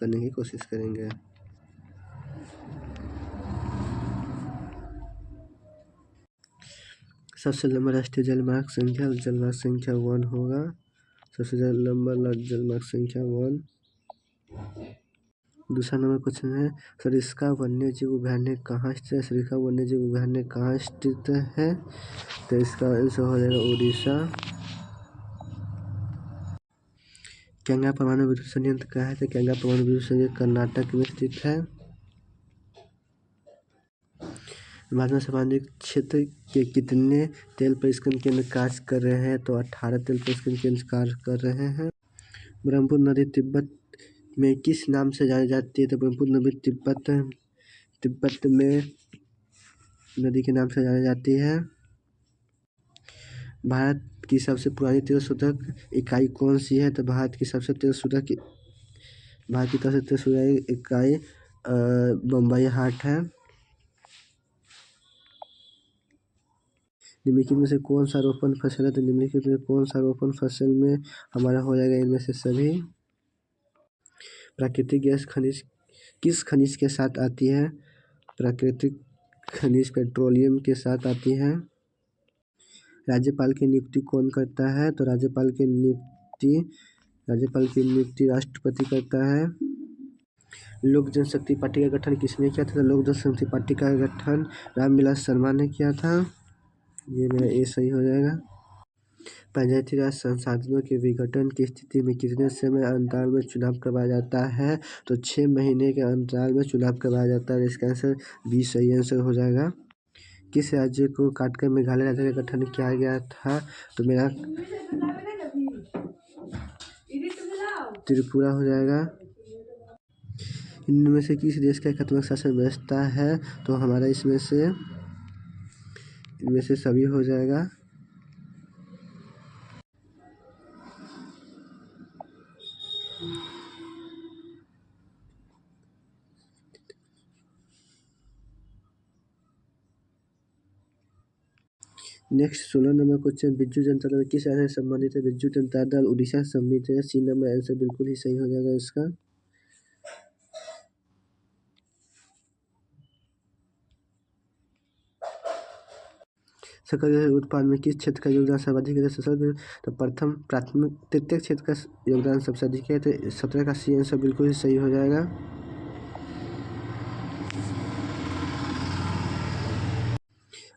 करने की कोशिश करेंगे। सबसे लंबा राष्ट्रीय जलमार्ग संख्या 1 होगा। सबसे लंबा जलमार्ग संख्या 1। दूसरा नंबर क्वेश्चन है, सरिस्का वन्यजीव अभयारण्य कहाँ स्थित है? सरिस्का वन्यजीव अभयारण्य कहाँ स्थित है? तो इसका आंसर हो जाएगा उड़ीसा। केंगा परमाणु विद्युत संयंत्र कहाँ है? तो केंगा परमाणु विद्युत संयंत्र कर्नाटक में स्थित है। भारत में सर्वाधिक क्षेत्र के कितने तेल परिष्करण केंद्र कार्य कर रहे हैं? तो 18 तेल परिष्करण केंद्र कार्य कर रहे हैं। ब्रह्मपुत्र नदी तिब्बत में किस नाम से जानी जाती है? तो ब्रह्मपुत्र नदी तिब्बत में नदी के नाम से जानी जाती है। भारत की सबसे पुरानी तेल शोधक इकाई कौन सी है? तो भारत की तरफ से तेल शोधक इकाई बम्बई हाट है। निम्नलिखित में से कौन सा रोपण फसल है? तो निम्नलिखित में कौन सा रोपण फसल में हमारा हो जाएगा इनमें से सभी? प्राकृतिक गैस खनिज किस खनिज के साथ आती है? प्राकृतिक खनिज पेट्रोलियम के साथ आती है। राज्यपाल की नियुक्ति कौन करता है? तो राज्यपाल की नियुक्ति राष्ट्रपति करता है। लोक जनशक्ति पार्टी का गठन किसने किया था? तो लोक जनशक्ति पार्टी का गठन रामविलास शर्मा ने किया था। ये मेरा ए सही हो जाएगा। पंचायती राज संसाधनों के विघटन की स्थिति में कितने समय अंतराल में चुनाव करवाया जाता है? तो 6 महीने के अंतराल में चुनाव करवाया जाता है। इसका आंसर बी सही आंसर हो जाएगा। किस राज्य को काटकर मेघालय राज्य का गठन किया गया था? तो मेरा त्रिपुरा हो जाएगा। इनमें से किस देश का एकात्मक शासन व्यवस्था है? तो हमारा इनमें से सभी हो जाएगा। नेक्स्ट 16 नंबर क्वेश्चन, बिज्जू जनता दल किस राज्य से संबंधित है? बिज्जू जनता दल उड़ीसा से संबंधित है। सी नंबर आंसर बिल्कुल ही सही हो जाएगा इसका। सकल घरेलू उत्पाद में किस क्षेत्र का योगदान सर्वाधिक है? तो प्रथम प्राथमिक तृतीय क्षेत्र का योगदान सबसे अधिक है। तो 17 का सी आंसर बिल्कुल ही सही हो जाएगा।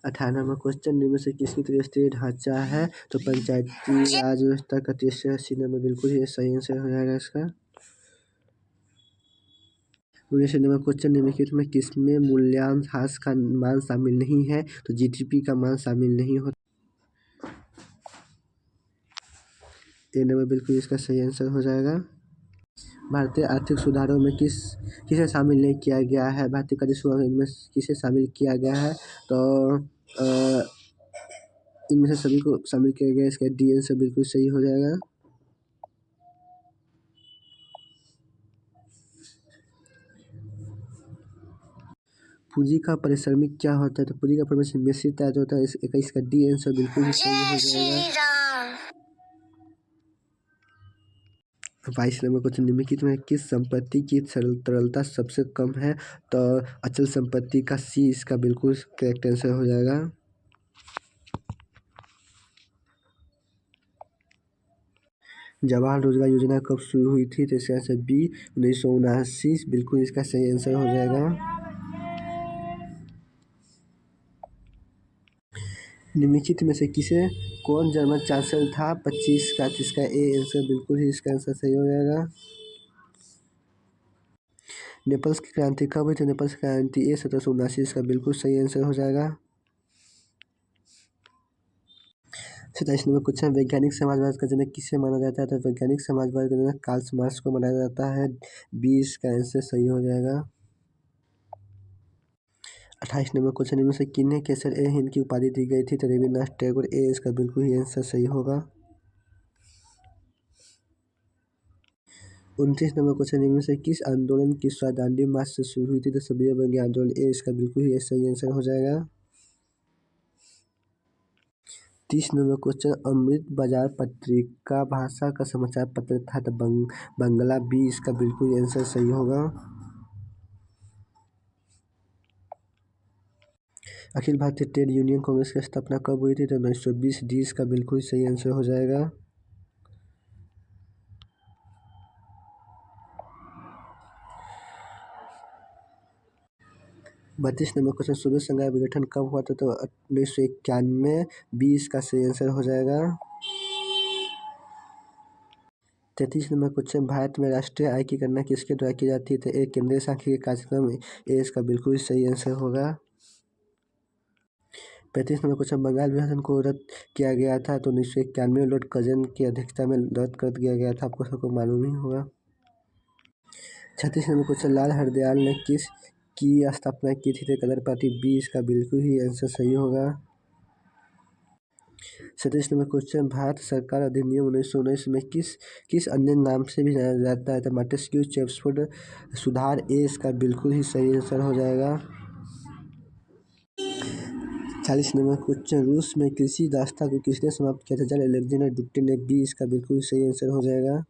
18 नंबर क्वेश्चन, निम्न से किसकी त्रिस्तरीय ढांचा है? तो पंचायती राज व्यवस्था का त्रिस्तरीय। सी नंबर बिल्कुल ही सही आंसर हो जाएगा इसका। 19 नंबर क्वेश्चन, निम्नलिखित में किसमें मूल्यांकन ह्रास का मान शामिल नहीं है? तो जीडीपी का मान शामिल नहीं होता। ए नंबर बिल्कुल इसका सही आंसर हो जाएगा। भारतीय आर्थिक सुधारों में किसे शामिल नहीं किया गया है? भारतीय आर्थिक सुधारों में किसे शामिल किया गया है? तो इनमें से सभी को शामिल किया गया। इसका डी आंसर बिल्कुल सही हो जाएगा। पूंजी का पारिश्रमिक क्या होता है? तो पूंजी का पारिश्रमिक मिश्रित आय होता है। इसका डी आंसर बिल्कुल ही सही हो जाएगा। 22 नंबर क्वेश्चन, निम्नलिखित में किस संपत्ति की तरलता सबसे कम है? तो अचल संपत्ति का सी इसका बिल्कुल करेक्ट आंसर हो जाएगा। जवाहर रोजगार योजना कब शुरू हुई थी? तो इसका आंसर बी 1979 बिल्कुल इसका सही आंसर हो जाएगा। निम्नलिखित में से कौन जर्मन चांसलर था? 25 का इसका ए आंसर बिल्कुल ही इसका आंसर सही हो जाएगा। नेपल्स की क्रांति कब हुई? तो नेपल्स की क्रांति 1779 इसका बिल्कुल सही आंसर हो जाएगा। 27 नंबर क्वेश्चन, वैज्ञानिक समाजवाद का जनक किसे माना जाता है? तो वैज्ञानिक समाजवाद का जनक कार्ल मार्क्स को माना जाता है। 20 का आंसर सही हो जाएगा। 28 नंबर क्वेश्चन, इनमें से किन्हें केसर ए हिंद की उपाधि दी गई थी? तो रविन्द्रनाथ टैगोर। ए इसका बिल्कुल ही आंसर सही होगा। 29 नंबर क्वेश्चन, इनमें से किस आंदोलन की शुरुआत दांडी मार्च से शुरू हुई थी? तो सब्जियों बंगी आंदोलन। ए इसका बिल्कुल ही सही आंसर हो जाएगा। 30 नंबर क्वेश्चन, अमृत बाजार पत्रिका भाषा का समाचार पत्र था तो बंगला बी इसका बिल्कुल आंसर सही होगा। अखिल भारतीय ट्रेड यूनियन कांग्रेस की स्थापना कब हुई थी तो 1920 डी इसका बिल्कुल सही आंसर हो जाएगा। 32 नंबर क्वेश्चन, सूरज संग्राम विघटन कब हुआ था तो 1991 बी इसका सही आंसर हो जाएगा। 33 नंबर क्वेश्चन, भारत में राष्ट्रीय आय की गणना किसके द्वारा की जाती है तो एक केंद्रीय सांख्यिकी कार्यक्रम ए इसका बिल्कुल सही आंसर होगा। 35 नंबर क्वेश्चन, बंगाल विभाजन को रद्द किया गया था तो 1991 में लॉर्ड कर्जन की अध्यक्षता में रद्द कर दिया गया था, आपको सबको मालूम ही होगा। 36 नंबर क्वेश्चन, लाल हरदयाल ने किस की स्थापना की थी तो कलर पार्टी बी इसका बिल्कुल ही आंसर सही होगा। 37 नंबर क्वेश्चन, भारत सरकार अधिनियम 1919 में किस अन्य नाम से भी जाना जाता है तो मार्टेस्क्यू चेम्सफोर्ड सुधार ए इसका बिल्कुल ही सही आंसर हो जाएगा। 40 नंबर क्वेश्चन, रूस में कृषि दासता को किसने समाप्त किया था जल अलेक्जेंडर डुक्टिन ने बी इसका बिल्कुल सही आंसर हो जाएगा।